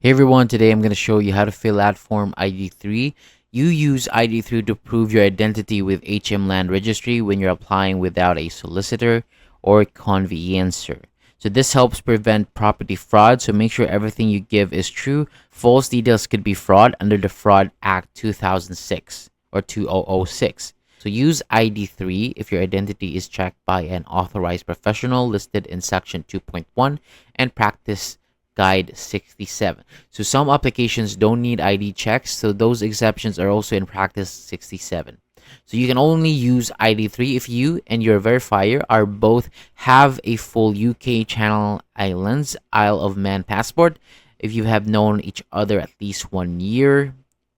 Hey everyone, today I'm going to show you how to fill out Form ID3. You use ID3 to prove your identity with HM Land Registry when you're applying without a solicitor or conveyancer. So this helps prevent property fraud, so make sure everything you give is true. False details could be fraud under the Fraud Act 2006 or 2006. So use ID3 if your identity is checked by an authorized professional listed in Section 2.1 and practice Guide 67. So some applications don't need ID checks, so those exceptions are also in Practice 67. So you can only use ID3 if you and your verifier are both have a full UK Channel Islands Isle of Man passport, if you have known each other at least 1 year,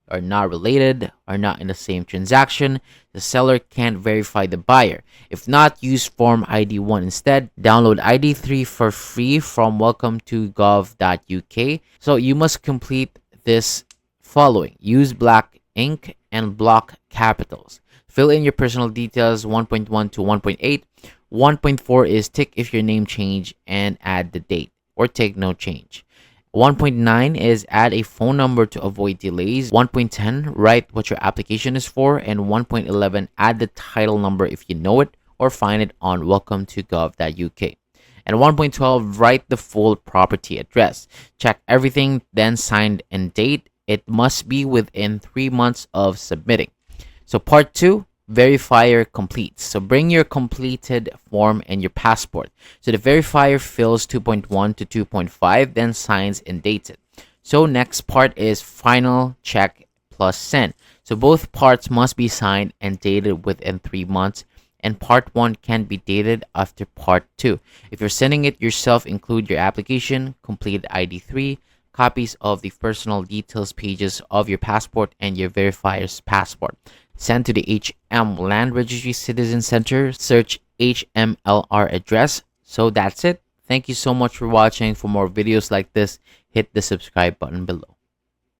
are not related, are not in the same transaction, the seller can't verify the buyer. If not, use Form ID1 instead. Download ID3 for free from welcome-to-gov.uk. So you must complete this following. Use black ink and block capitals. Fill in your personal details 1.1 to 1.8. 1.4 is tick if your name changed and add the date, or take no change. 1.9 is add a phone number to avoid delays. 1.10, write what your application is for. And 1.11, add the title number if you know it or find it on welcome-to-gov.uk. And 1.12, write the full property address. Check everything, then sign and date. It must be within 3 months of submitting. So part 2, verifier completes. So bring your completed form and your passport. So the verifier fills 2.1 to 2.5, then signs and dates it. So next part is final check plus send. So both parts must be signed and dated within 3 months, and part 1 can be dated after part 2. If you're sending it yourself, include your application, completed ID3, copies of the personal details pages of your passport and your verifier's passport. Send to the HM Land Registry Citizen Center. Search HMLR address. So that's it. Thank you so much for watching. For more videos like this, hit the subscribe button below.